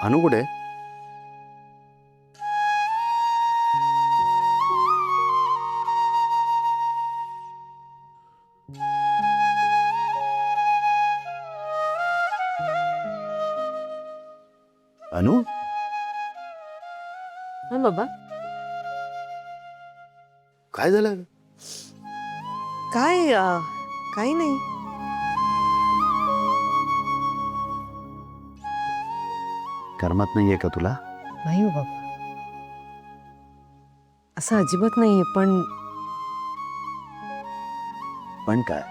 अनु कुठे? अनु? हा बाबा, काय झालं? काय काही नाही. करमत नाहीये का तुला? नाही हो बाबा, असं अजिबात नाहीये. पण काय?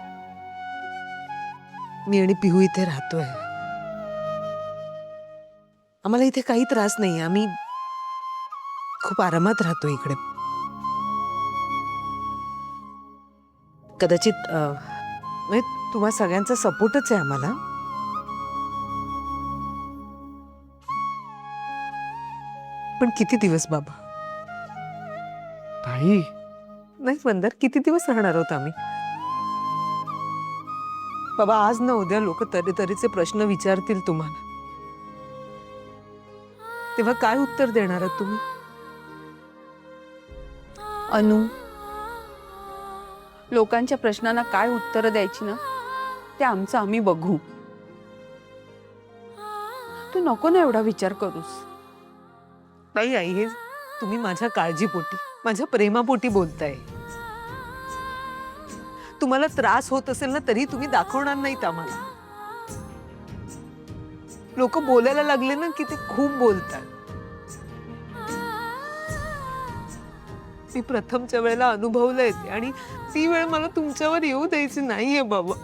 मी आणि पिहू इथे राहतोय. आम्हाला इथे काही त्रास नाही. आम्ही खूप आरामात राहतो इकडे. कदाचित म्हणजे तुम्हा सगळ्यांचा सपोर्टच आहे आम्हाला. पण किती दिवस बाबा? ताई, नाही वंदर, किती दिवस राहणार आहोत आम्ही? बाबा, आज ना उद्या लोक तऱ्हेतऱ्हेचे प्रश्न विचारतील तुम्हाला. तेव्हा काय उत्तर देणार आहात तुम्ही? अनु, लोकांच्या प्रश्नांना काय उत्तर द्यायची ना, ते आमचं आम्ही बघू. तू नको ना एवढा विचार करूस. नाही आई, हे तुम्ही माझ्या काळजीपोटी, माझ्या प्रेमापोटी बोलताय. तुम्हाला त्रास होत असेल ना, तरी तुम्ही दाखवणार नाहीत आम्हाला. लोक बोलायला लागले ना की ते खूप बोलतात. मी प्रथमच्या वेळेला अनुभवलंय ते, आणि ती वेळ मला तुमच्यावर येऊ द्यायची नाहीये बाबा.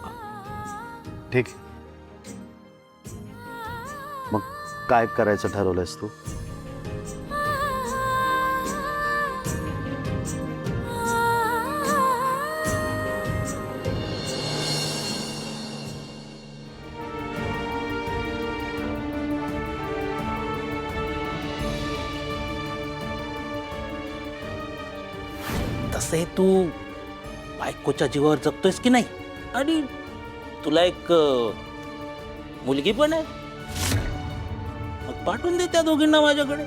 ठीक. मग काय करायचं ठरवलंयस तू? तसे तू बायकोच्या जीवावर जगतोयस की नाही? आणि तुला एक मुलगी पण आहे. मग पाठवून दे त्या दोघींना माझ्याकडे.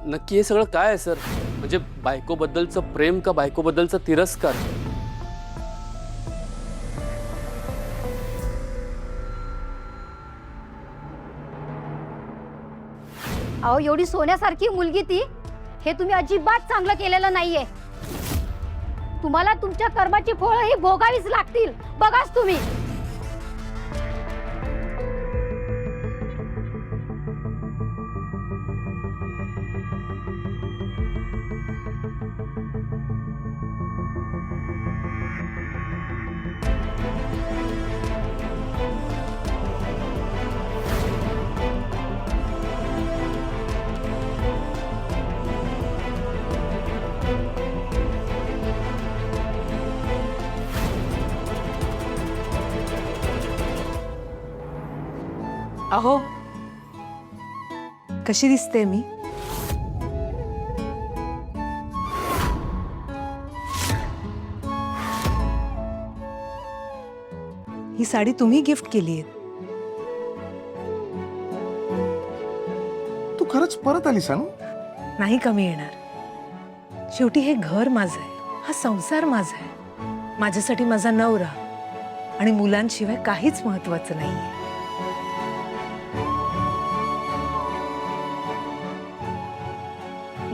नक्की हे सगळं काय आहे सर? म्हणजे बायकोबद्दलचं प्रेम का बायकोबद्दलचा तिरस्कार? अहो, एवढी सोन्यासारखी मुलगी ती, हे तुम्ही अजिबात चांगलं केलेलं नाहीये. तुम्हाला तुमच्या कर्माची फळं ही भोगावीच लागतील. बघाच तुम्ही. अहो, कशी दिसते मी? ही साडी तुम्ही गिफ्ट केली आहे. तू खरंच परत आलीस ना? नाही कमी येणार. शेवटी हे घर माझं आहे, हा संसार माझा आहे. माझ्यासाठी माझा नवरा आणि मुलांशिवाय काहीच महत्वाचं नाहीये.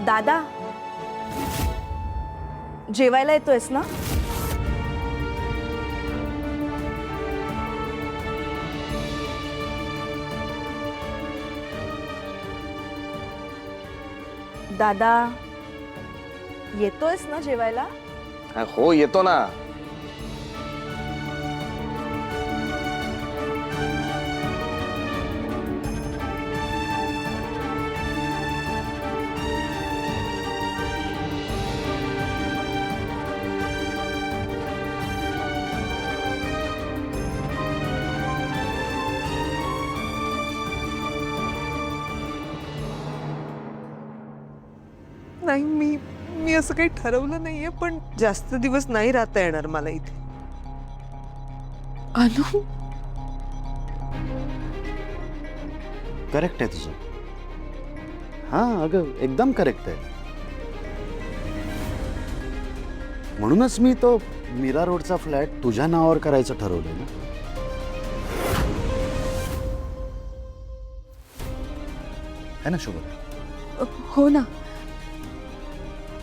दादा, जेवायला येतोयस ना? दादा, येतोयस ना जेवायला? हो, येतो ना. नाही, मी असं काही ठरवलं नाहीये, पण जास्त दिवस नाही राहता येणार मला इथे. अनु, करेक्ट आहे तुझं. हां अगं एकदम करेक्ट आहे. म्हणूनच मी तो मीरा रोडचा फ्लॅट तुझ्या नावावर करायचं ठरवलंय ना. है ना शुभ? हो ना.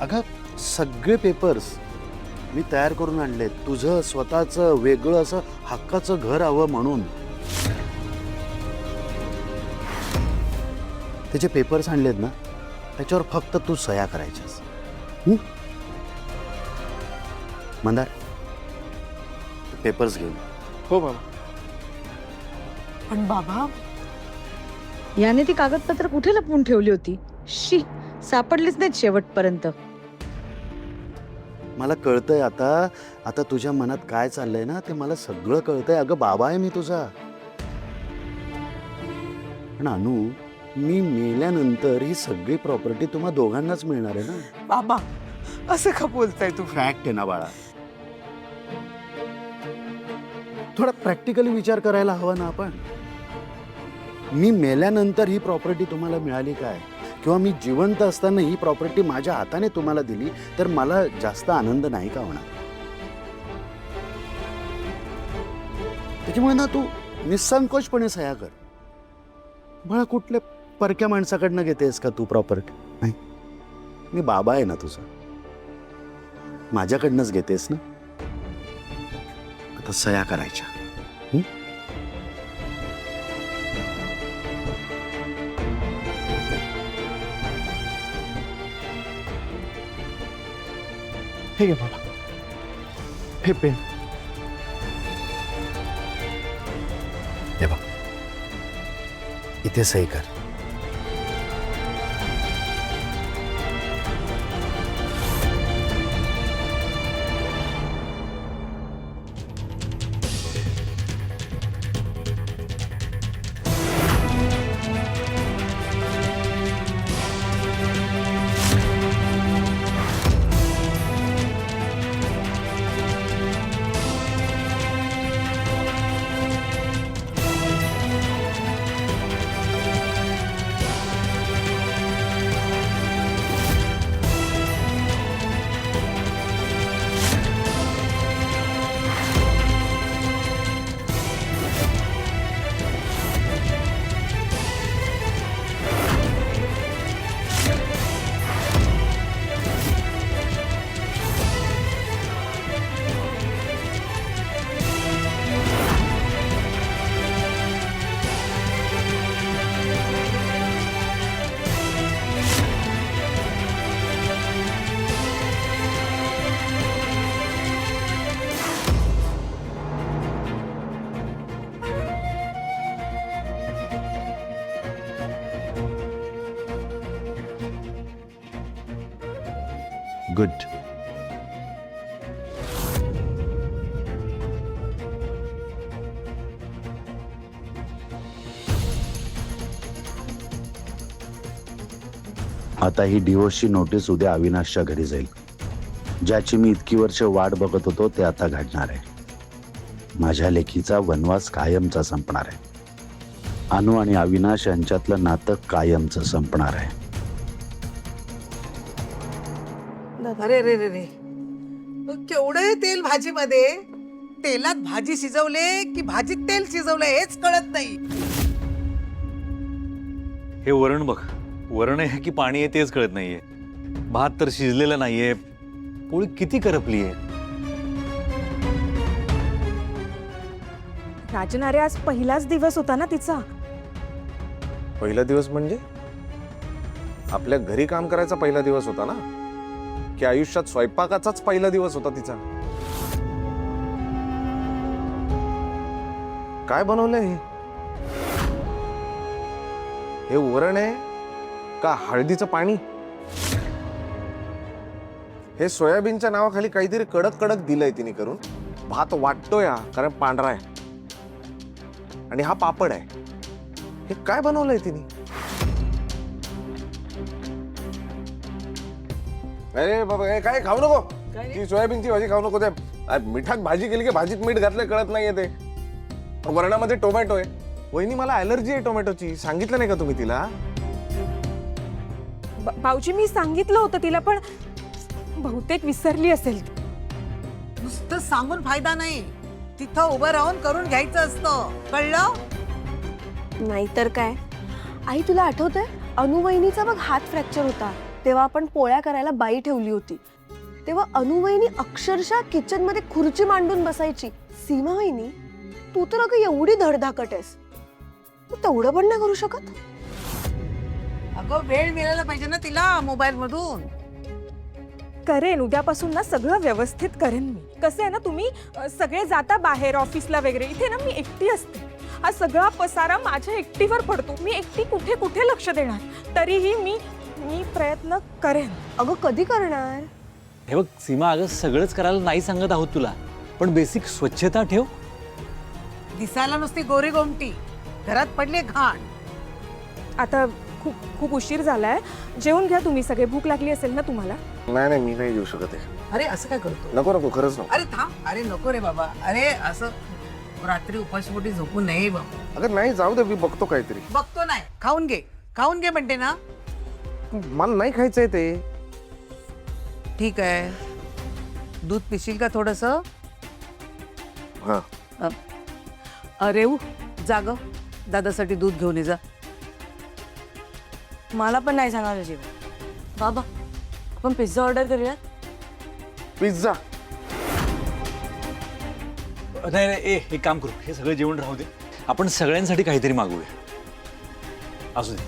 अगं सगळे पेपर्स मी तयार करून आणले. तुझं स्वतःचं वेगळं असं हक्काचं घर हवं म्हणून. त्याचे पेपर्स आणलेत ना, त्याच्यावर फक्त तू सह्या करायच्यास. मंदार पेपर्स घेऊन. हो बाबा. पण बाबा, याने ती कागदपत्र कुठे लपवून ठेवली होती? शी, सापडलीच नाहीत शेवटपर्यंत. मला कळतंय आता. आता तुझ्या मनात काय चाललंय ना ते मला सगळं कळतंय. अगं बाबा आहे मी तुझा. पण अनु, मी मेल्यानंतर ही सगळी प्रॉपर्टी तुम्हा दोघांनाच मिळणार आहे ना. बाबा असं का बोलताय तुम्ही? फॅक्ट आहे ना बाळा. थोडा प्रॅक्टिकली विचार करायला हवा ना आपण. मी मेल्यानंतर ही प्रॉपर्टी तुम्हाला मिळाली काय, किंवा मी जिवंत असताना ही प्रॉपर्टी माझ्या हाताने तुम्हाला दिली तर मला जास्त आनंद नाही का होणार? त्याच्यामुळे ना तू निसंकोचपणे सह्या कर. मला कुठल्या परक्या माणसाकडनं घेतेस का तू प्रॉपर्टी? नाही, मी बाबा आहे ना तुझा. माझ्याकडनंच घेतेस ना. आता सह्या करायच्या. हे घे बाबा, हे पेन. हे बघ, इथे सही कर. गुड. आता ही डिवोर्सची नोटीस उद्या अविनाशच्या घरी जाईल. ज्याची मी इतकी वर्ष वाट बघत होतो ते आता घडणार आहे. माझ्या लेकीचा वनवास कायमचा संपणार आहे. अनु आणि अविनाश यांच्यातलं नातं कायमचं संपणार आहे. अरे रे रे रे, केवढं तेल भाजीमध्ये. तेलात भाजी शिजवले की भाजीत तेल शिजवले हेच कळत नाही. हे वरण बघ, वरण आहे की पाणी आहे तेच कळत नाहीये. भात तर शिजलेला नाहीये. पोळी किती करपली आहे. राजन, अरे आज पहिलाच दिवस होता ना तिचा. पहिला दिवस म्हणजे आपल्या घरी काम करायचा पहिला दिवस होता ना, की आयुष्यात स्वयंपाकाचाच पहिला दिवस होता तिचा? काय बनवलंय हे? हे वरण आहे का हळदीचं पाणी? हे सोयाबीनच्या नावाखाली काहीतरी कडक कडक दिलंय तिने करून. भात वाटतोय हा, कारण पांढरा आहे. आणि हा पापड आहे. हे काय बनवलंय तिने? अरे बाबा हे काय खाऊ नको, ती सोयाबीनची भाजी खाऊ नको. ते मिठात भाजी केली की भाजीत मीठ घातलं कळत नाहीये. ते वरणामध्ये टोमॅटो आहे. वहिनी मला ॲलर्जी आहे टोमॅटोची, सांगितलं नाही का तुम्ही तिला? भाऊजी मी सांगितलं होतं तिला, पण बहुतेक विसरली असेल. नुसतं सांगून फायदा नाही, तिथं उभं राहून करून घ्यायचं असतं, कळलं? नाहीतर काय. आई तुला आठवतंय अनुवहिनीचा बघ हात फ्रॅक्चर होता, तेव्हा आपण पोळ्या करायला बाई ठेवली होती. तेव्हा अनुवहिनी अक्षरशः किचन मध्ये खुर्ची मांडून बसायची. सीमा वहिनी तू तर अगं एवढी धडधाकट आहेस, तू तेवढं पण नाही करू शकत? अगं वेळ मिळायला पाहिजे ना तिला मोबाईल मधून. करेन, उद्यापासून ना सगळं व्यवस्थित करेन मी. कसं आहे ना, तुम्ही सगळे जाता बाहेर ऑफिसला वगैरे, इथे ना मी एकटी असते. हा सगळा पसारा माझ्या एकटीवर पडतो. मी एकटी कुठे कुठे लक्ष देणार? तरीही मी प्रयत्न करेन. अगं कधी करणार? हे बघ सीमा, अगं सगळंच करायला नाही सांगत आहोत तुला, पण बेसिक स्वच्छता ठेव. दिसायला नुसती गोरी गोमटी, घरात पडली घाण. आता खूप खूप उशीर झालाय, जेवून घ्या तुम्ही सगळे. भूक लागली असेल ना तुम्हाला? नाही मी नाही देऊ शकत आहे. अरे असं काय करतो? नको खरंच नको. अरे थांब, अरे नको रे बाबा. अरे असं रात्री उपाशीपोटी झोपू नये बाबा. अगं नाही, जाऊ दे, मी बघतो काहीतरी. बघतो नाही, खाऊन घे म्हणते ना. मला नाही खायचंय ते. ठीक आहे, दूध पिशील का थोडस? हा अरे जाग, दादासाठी दूध घेऊन ये जा. मला पण नाही सांगायला जेवण. बाबा आपण पिझ्झा ऑर्डर करूया. पिझ्झा? नाही नाही, एक काम करू, हे सगळं जेवण राहू दे, आपण सगळ्यांसाठी काहीतरी मागवूया. असू दे.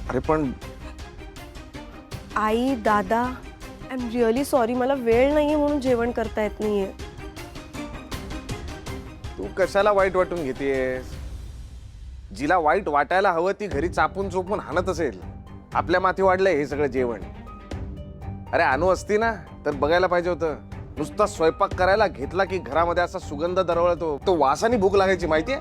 अरे पण आई, दादा, आय एम रिअली सॉरी, मला वेळ नाहीये म्हणून जेवण करता येत नाहीये. तू कशाला वाईट वाटून घेतेस? जिला वाईट वाटायला हवं ती घरी चापून चोपून हाणत असेल. आपल्या माथी वाढलंय हे सगळं जेवण. अरे अनु असती ना तर बघायला पाहिजे होतं. नुसता स्वयंपाक करायला घेतला की घरामध्ये असा सुगंध दरवळतो, तो वासाने भूक लागायची, माहितीये?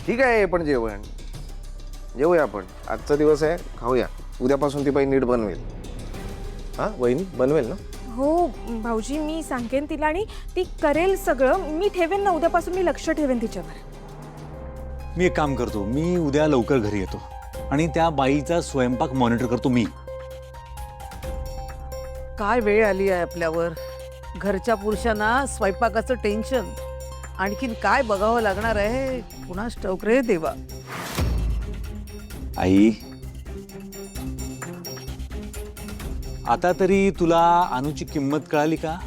ठीक आहे, पण जेवूया आपण. आजचा दिवस आहे, खाऊया. उद्यापासून ती बाई नीट बनवेल. हा वहिनी बनवेल ना? हो भाऊजी, मी सांगेन तिला आणि ती करेल सगळं. मी ठेवेन ना, उद्यापासून मी लक्ष ठेवेन तिच्यावर. मी एक काम करतो, मी उद्या लवकर घरी येतो आणि त्या बाईचा स्वयंपाक मॉनिटर करतो मी. काय वेळ आली आहे आपल्यावर. घरच्या पुरुषांना स्वयंपाकाचं टेन्शन, आणखीन काय बघावं लागणार आहे कुणास ठाऊक रे देवा. आई, आता तरी तुला अनुची किंमत कळाली का?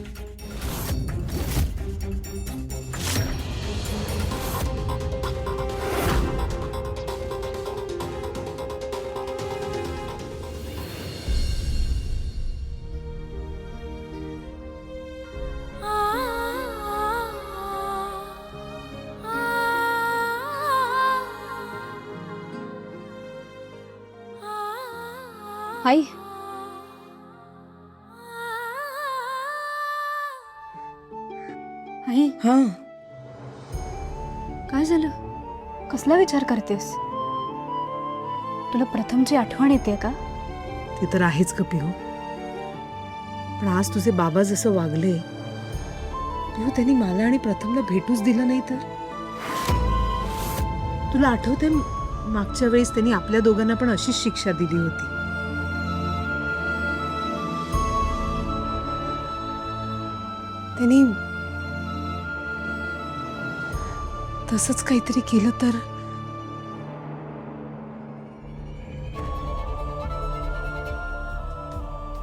आई, आई हा, काय झालं? कसला विचार करतेस? तुला प्रथमची आठवण येते का? ते तर आहेच का पिहू, पण आज तुझे बाबा जसं वागले, पिहू त्यांनी मला आणि प्रथमला भेटूच दिलं नाही तर. तुला आठवतंय मागच्या वेळेस त्यांनी आपल्या दोघांना पण अशीच शिक्षा दिली होती. त्यांनी तसंच काहीतरी केलं तर.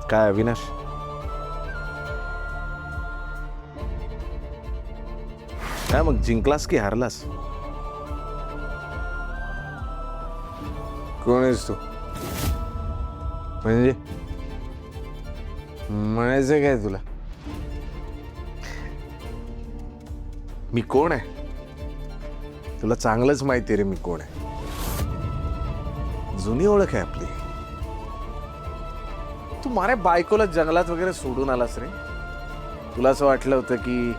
काय अविनाश, काय मग जिंकलास की हारलास? कोण आहेस तू? म्हणजे म्हणायचं काय तुला? मी कोण आहे तुला चांगलंच माहिती रे. मी कोण आहे, जुनी ओळख आहे आपली. तू माझ्या बायकोला जंगलात वगैरे सोडून आलास रे. तुला असं वाटलं होतं की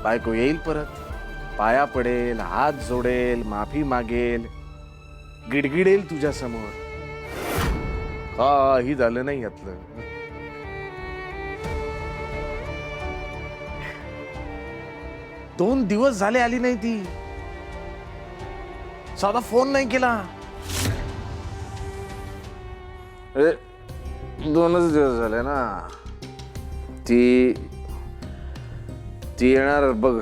बायको येईल परत, पाया पडेल, हात जोडेल, माफी मागेल, गिडगिडेल तुझ्या समोर. काही झालं नाही यातलं. 2 दिवस झाले आली नाही ती. साधा फोन नाही केला. 2च दिवस झाले ना. ती येणार बघ.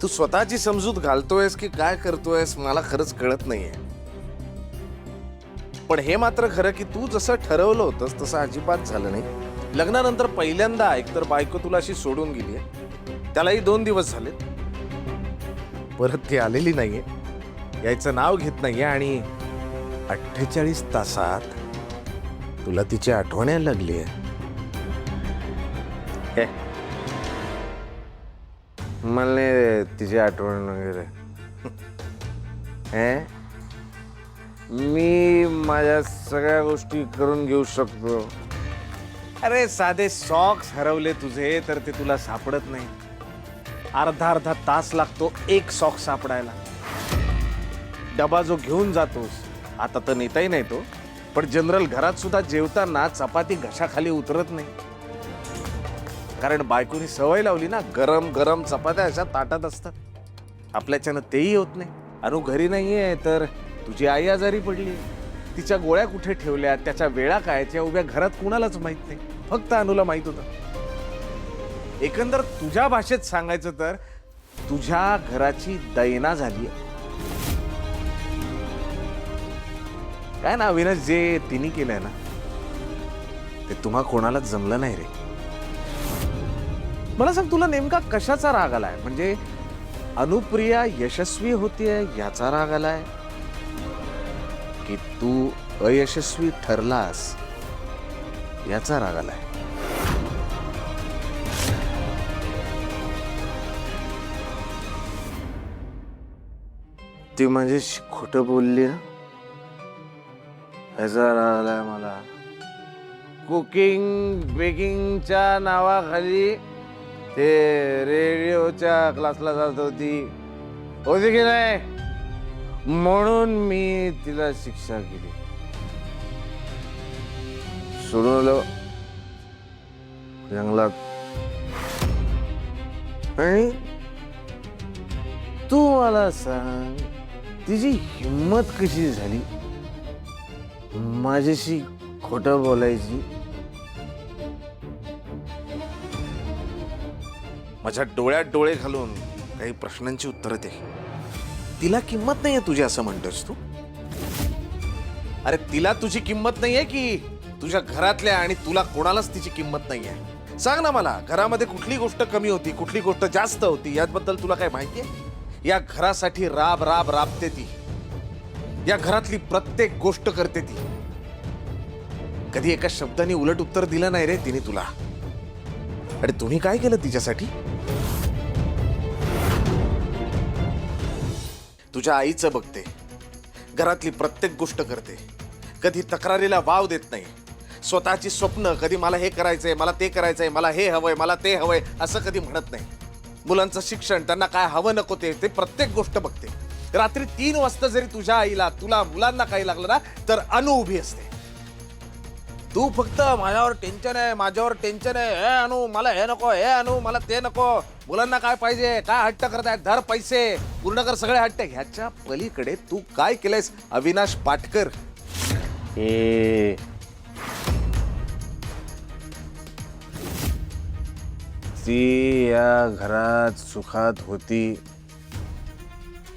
तू स्वतःची समजूत घालतोयस की काय करतोयस मला खरंच कळत नाहीये. पण हे मात्र खरं की तू जसं ठरवलं होतंस तसं अजिबात झालं नाही. लग्नानंतर पहिल्यांदा एकतर बायको तुला अशी सोडून गेलीये, त्यालाही 2 दिवस झाले. परत ती आलेली नाहीये, यायचं नाव घेत नाहीये आणि 48 तासात तुला तिची आठवण यायला लागलीये. मला नाही तिची आठवण वगैरे. मी माझ्या सगळ्या गोष्टी करून घेऊ शकतो. अरे साधे सॉक्स हरवले तुझे तर ते तुला सापडत नाही. अर्धा तास लागतो एक सॉक्स सापडायला. डबा जो घेऊन जातोस आता तर नेताही नाही तो, पण जनरल घरात सुद्धा जेवताना चपाती घशाखाली उतरत नाही. कारण बायकोनी सवय लावली ना, गरम गरम चपात्या अशा ताटात असतात. आपल्याच्यानं तेही होत नाही. अनु घरी नाहीये तर तुझी आई आजारी पडली. तिच्या गोळ्या कुठे ठेवल्या, त्याच्या वेळा काय, त्या उभ्या घरात कुणालाच माहित नाही. फक्त अनुला माहित होतं. एकंदर तुझ्या भाषेत सांगायचं तर तुझ्या घराची दैना झाली. काय ना अविनाश, जे तिने केलंय ना ते तुम्हा कोणालाच जमलं नाही रे. मला सांग, तुला नेमका कशाचा राग आलाय? म्हणजे अनुप्रिया यशस्वी होतीये याचा राग आलाय की तू अयशस्वी ठरलास याचा राग आलाय? ती माझ्याशी खोटं बोलली ना, याचा राग आलाय मला. कुकिंग बेकिंगच्या नावाखाली ते रेडिओच्या क्लासला जात होती की नाही, म्हणून मी तिला शिक्षा केली. सोडवलं जंगलात. आणि तू मला सांग, तिची हिम्मत कशी झाली माझ्याशी खोटं बोलायची? माझ्या डोळ्यात डोळे घालून काही प्रश्नांची उत्तरं दे. तिला किंमत नाहीये तुझी असं म्हणतोस तू? अरे तिला तुझी किंमत नाहीये की तुझ्या घरातल्या आणि तुला कोणालाच तिची किंमत नाहीये? सांग ना मला, घरामध्ये कुठली गोष्ट कमी होती, कुठली गोष्ट जास्त होती याबद्दल तुला काय माहितीये? या घरासाठी राब राब राबते ती. या घरातली प्रत्येक गोष्ट करते ती. कधी एका शब्दाने उलट उत्तर दिलं नाही रे तिने तुला. अरे तुम्ही काय केलं तिच्यासाठी? तुझ्या आईचं बघते, घरातली प्रत्येक गोष्ट करते, कधी तक्रारीला वाव देत नाही. स्वतःची स्वप्न कधी मला हे करायचंय, मला ते करायचंय, मला हे हवंय, मला ते हवंय असं कधी म्हणत नाही. मुलांचं शिक्षण, त्यांना काय हवं नको ते प्रत्येक गोष्ट बघते. रात्री 3 वाजता जरी तुझ्या आईला, तुला, मुलांना काही लागलं ना तर अनु उभी असते. तू फक्त माझ्यावर टेन्शन आहे, माझ्यावर टेन्शन आहे, हे अनु मला हे नको, हे अनु मला ते नको, मुलांना काय पाहिजे, काय हट्ट करताय, धर पैसे, पूर्ण कर सगळे हट्ट. ह्याच्या पलीकडे तू काय केलंयस अविनाश पाटकर? ती या घरात सुखात होती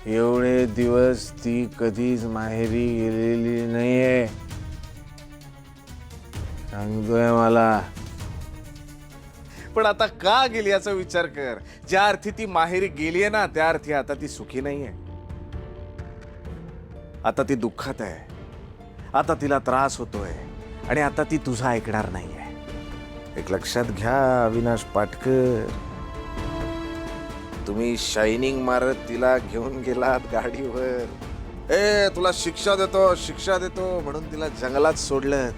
एवढे दिवस ती कधीच माहेरी गेलेली नाहीये. सांगतोय मला. पण आता का गेली याचा विचार कर. ज्या अर्थी ती माहेरी गेलीये ना त्या अर्थी आता ती सुखी नाहीये. आता ती दुःखात आहे. आता तिला त्रास होतोय आणि आता ती तुझं ऐकणार नाहीये. एक लक्षात घ्या अविनाश पाटकर, तुम्ही शायनिंग मारत तिला घेऊन गेलात गाडीवर. तुला शिक्षा देतो म्हणून तिला जंगलात सोडलं.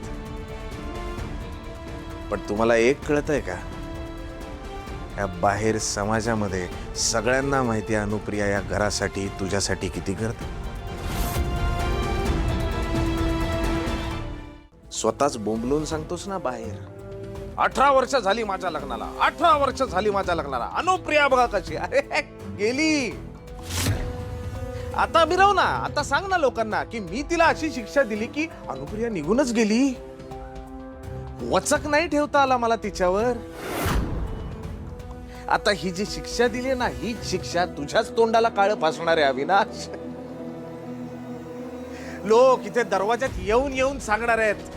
पण तुम्हाला एक कळतंय का, या बाहेर समाजामध्ये सगळ्यांना माहिती आहे अनुप्रिया या घरासाठी तुझ्यासाठी किती करते. स्वतःच बोंबलून सांगतोस ना बाहेर, 18 वर्ष झाली माझ्या लग्नाला, 18 वर्ष झाली माझ्या लग्नाला, अनुप्रिया बघा कशी. अरे गेली. आता मिरव ना, आता सांग ना लोकांना की मी तिला अशी शिक्षा दिली की अनुप्रिया निघूनच गेली. वचक नाही ठेवता आला मला तिच्यावर. आता ही जी शिक्षा दिली ना, ही शिक्षा तुझ्याच तोंडाला काळं फासणार आहे अविनाश. लोक इथे दरवाजात येऊन येऊन सांगणार आहेत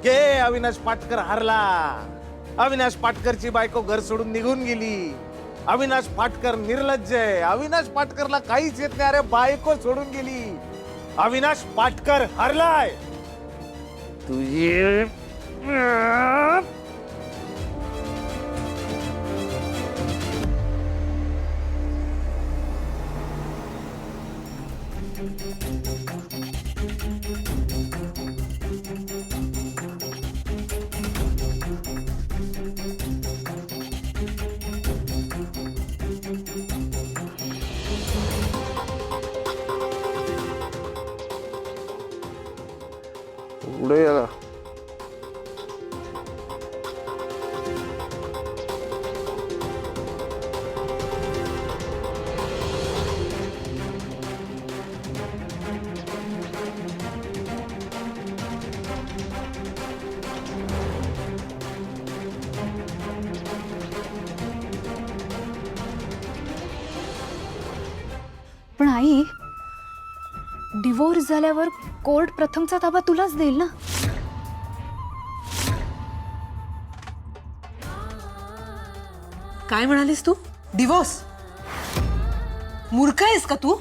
के अविनाश पाटकर हारला, अविनाश पाटकरची बायको घर सोडून निघून गेली, अविनाश पाटकर निर्लज्ज आहे, अविनाश पाटकरला काहीच येत नाही, अरे बायको सोडून गेली, अविनाश पाटकर हारलाय. तुझी पुढे या. पण आई, डिवोर्स झाल्यावर कोर्ट प्रथमचा ताबा तुलाच देईल ना. काय म्हणालीस तू? डिवोर्स? मूर्ख आहेस का तू?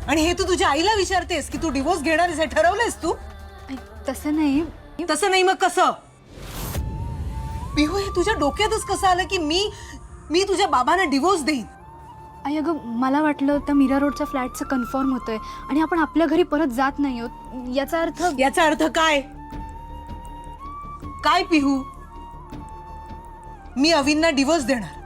आणि हे तू तुझ्या आईला विचारतेस की तू डिवोर्स घेणार आहेस, हे ठरवलंयस तू? तसं नाही. तसं नाही मग कसं? पिहू, हे तुझ्या डोक्यातच कसं आलं की मी तुझ्या बाबांना डिवोर्स देईन? आई अगं, मला वाटलं त्या मीरा रोडच्या फ्लॅटचं कन्फर्म होतंय आणि आपण आपल्या घरी परत जात नाही आहोत. याचा अर्थ काय? काय पिहू? मी अविनला डिवोर्स देणार.